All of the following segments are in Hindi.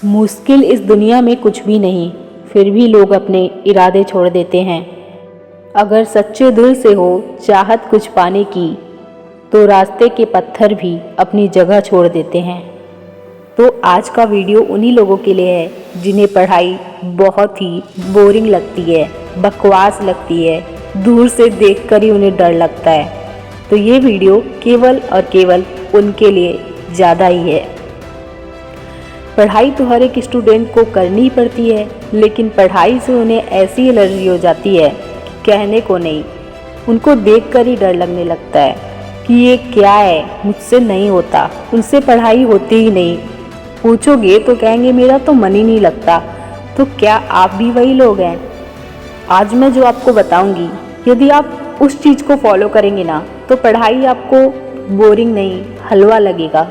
मुश्किल इस दुनिया में कुछ भी नहीं, फिर भी लोग अपने इरादे छोड़ देते हैं। अगर सच्चे दिल से हो चाहत कुछ पाने की, तो रास्ते के पत्थर भी अपनी जगह छोड़ देते हैं। तो आज का वीडियो उन्हीं लोगों के लिए है जिन्हें पढ़ाई बहुत ही बोरिंग लगती है, बकवास लगती है, दूर से देखकर ही उन्हें डर लगता है। तो ये वीडियो केवल और केवल उनके लिए ज़्यादा ही है। पढ़ाई तो हर एक स्टूडेंट को करनी ही पड़ती है, लेकिन पढ़ाई से उन्हें ऐसी एलर्जी हो जाती है कि कहने को नहीं। उनको देखकर ही डर लगने लगता है कि ये क्या है, मुझसे नहीं होता, उनसे पढ़ाई होती ही नहीं। पूछोगे तो कहेंगे मेरा तो मन ही नहीं लगता। तो क्या आप भी वही लोग हैं? आज मैं जो आपको बताऊंगी, यदि आप उस चीज़ को फॉलो करेंगे ना, तो पढ़ाई आपको बोरिंग नहीं, हलवा लगेगा,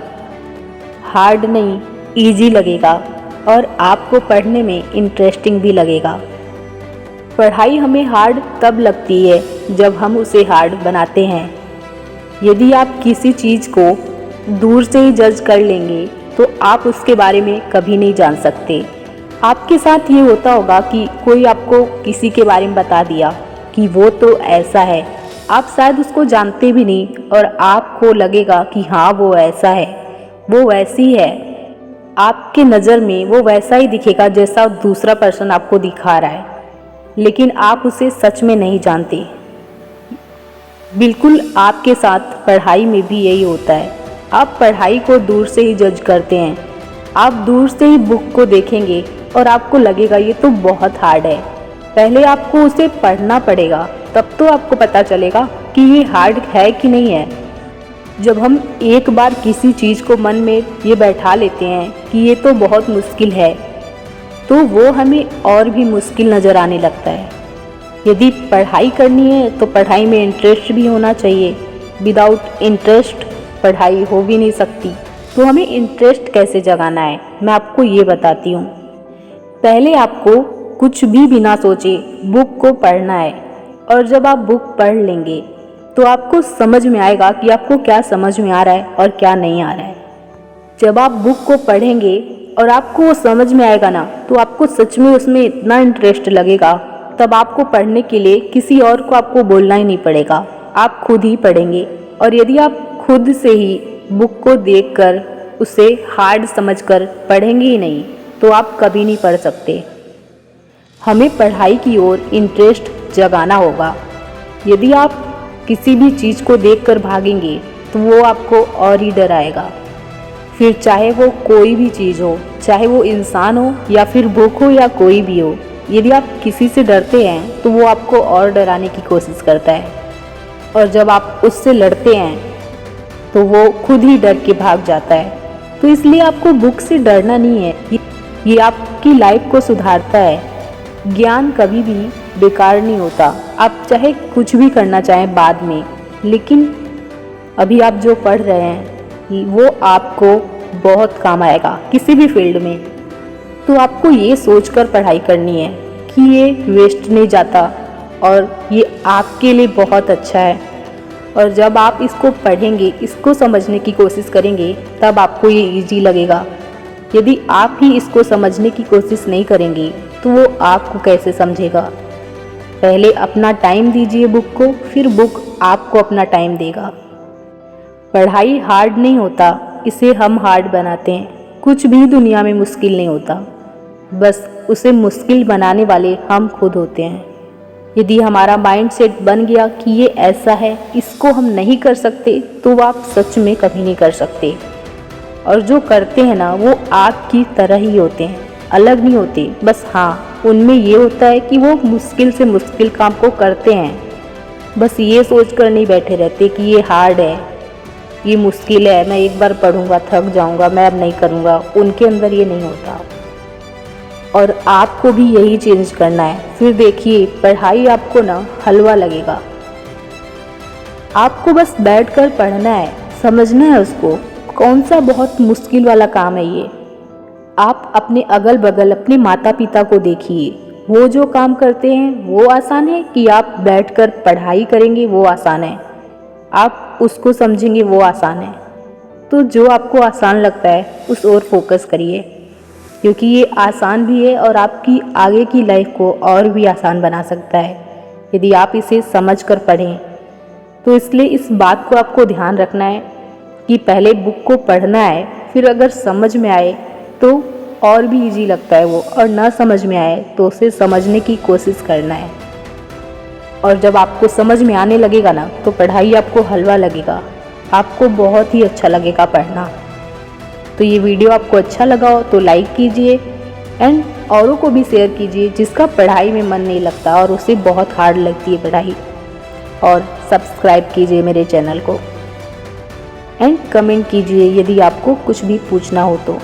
हार्ड नहीं, इजी लगेगा और आपको पढ़ने में इंटरेस्टिंग भी लगेगा। पढ़ाई हमें हार्ड तब लगती है जब हम उसे हार्ड बनाते हैं। यदि आप किसी चीज़ को दूर से ही जज कर लेंगे तो आप उसके बारे में कभी नहीं जान सकते। आपके साथ ये होता होगा कि कोई आपको किसी के बारे में बता दिया कि वो तो ऐसा है, आप शायद उसको जानते भी नहीं और आपको लगेगा कि हाँ वो ऐसा है, वो वैसी है। आपके नज़र में वो वैसा ही दिखेगा जैसा दूसरा पर्सन आपको दिखा रहा है, लेकिन आप उसे सच में नहीं जानते। बिल्कुल आपके साथ पढ़ाई में भी यही होता है। आप पढ़ाई को दूर से ही जज करते हैं। आप दूर से ही बुक को देखेंगे और आपको लगेगा ये तो बहुत हार्ड है। पहले आपको उसे पढ़ना पड़ेगा, तब तो आपको पता चलेगा कि ये हार्ड है कि नहीं है। जब हम एक बार किसी चीज़ को मन में ये बैठा लेते हैं कि ये तो बहुत मुश्किल है, तो वो हमें और भी मुश्किल नज़र आने लगता है। यदि पढ़ाई करनी है तो पढ़ाई में इंटरेस्ट भी होना चाहिए। विदाउट इंटरेस्ट पढ़ाई हो भी नहीं सकती। तो हमें इंटरेस्ट कैसे जगाना है, मैं आपको ये बताती हूँ। पहले आपको कुछ भी बिना सोचे बुक को पढ़ना है, और जब आप बुक पढ़ लेंगे तो आपको समझ में आएगा कि आपको क्या समझ में आ रहा है और क्या नहीं आ रहा है। जब आप बुक को पढ़ेंगे और आपको वो समझ में आएगा ना, तो आपको सच में उसमें इतना इंटरेस्ट लगेगा, तब आपको पढ़ने के लिए किसी और को आपको बोलना ही नहीं पड़ेगा, आप खुद ही पढ़ेंगे। और यदि आप खुद से ही बुक को देखकर उसे हार्ड समझकर पढ़ेंगे ही नहीं, तो आप कभी नहीं पढ़ सकते। हमें पढ़ाई की ओर इंटरेस्ट जगाना होगा। यदि आप किसी भी चीज़ को देखकर भागेंगे तो वो आपको और ही डराएगा। फिर चाहे वो कोई भी चीज़ हो, चाहे वो इंसान हो या फिर बुक हो या कोई भी हो, यदि आप किसी से डरते हैं तो वो आपको और डराने की कोशिश करता है, और जब आप उससे लड़ते हैं तो वो खुद ही डर के भाग जाता है। तो इसलिए आपको बुक से डरना नहीं है, ये आपकी लाइफ को सुधारता है। ज्ञान कभी भी बेकार नहीं होता। आप चाहे कुछ भी करना चाहें बाद में, लेकिन अभी आप जो पढ़ रहे हैं वो आपको बहुत काम आएगा किसी भी फील्ड में। तो आपको ये सोचकर पढ़ाई करनी है कि ये वेस्ट नहीं जाता और ये आपके लिए बहुत अच्छा है। और जब आप इसको पढ़ेंगे, इसको समझने की कोशिश करेंगे, तब आपको ये इजी लगेगा। यदि आप ही इसको समझने की कोशिश नहीं करेंगे तो वो आपको कैसे समझेगा। पहले अपना टाइम दीजिए बुक को, फिर बुक आपको अपना टाइम देगा। पढ़ाई हार्ड नहीं होता, इसे हम हार्ड बनाते हैं। कुछ भी दुनिया में मुश्किल नहीं होता, बस उसे मुश्किल बनाने वाले हम खुद होते हैं। यदि हमारा माइंड सेट बन गया कि ये ऐसा है, इसको हम नहीं कर सकते, तो आप सच में कभी नहीं कर सकते। और जो करते हैं ना, वो आपकी तरह ही होते हैं, अलग नहीं होते। बस हाँ, उनमें ये होता है कि वो मुश्किल से मुश्किल काम को करते हैं। बस ये सोच कर नहीं बैठे रहते कि ये हार्ड है, ये मुश्किल है, मैं एक बार पढ़ूंगा थक जाऊंगा, मैं अब नहीं करूंगा। उनके अंदर ये नहीं होता, और आपको भी यही चेंज करना है। फिर देखिए, पढ़ाई आपको ना हलवा लगेगा। आपको बस बैठकर पढ़ना है, समझना है उसको, कौन सा बहुत मुश्किल वाला काम है ये। आप अपने अगल बगल अपने माता पिता को देखिए, वो जो काम करते हैं वो आसान है कि आप बैठकर पढ़ाई करेंगे वो आसान है, आप उसको समझेंगे वो आसान है। तो जो आपको आसान लगता है उस ओर फोकस करिए। क्योंकि ये आसान भी है और आपकी आगे की लाइफ को और भी आसान बना सकता है यदि आप इसे समझ कर पढ़ें। तो इसलिए इस बात को आपको ध्यान रखना है कि पहले बुक को पढ़ना है, फिर अगर समझ में आए तो और भी इजी लगता है वो, और ना समझ में आए तो उसे समझने की कोशिश करना है। और जब आपको समझ में आने लगेगा ना तो पढ़ाई आपको हलवा लगेगा, आपको बहुत ही अच्छा लगेगा पढ़ना। तो ये वीडियो आपको अच्छा लगा हो तो लाइक कीजिए एंड औरों को भी शेयर कीजिए जिसका पढ़ाई में मन नहीं लगता और उसे बहुत हार्ड लगती है पढ़ाई। और सब्सक्राइब कीजिए मेरे चैनल को एंड कमेंट कीजिए यदि आपको कुछ भी पूछना हो तो।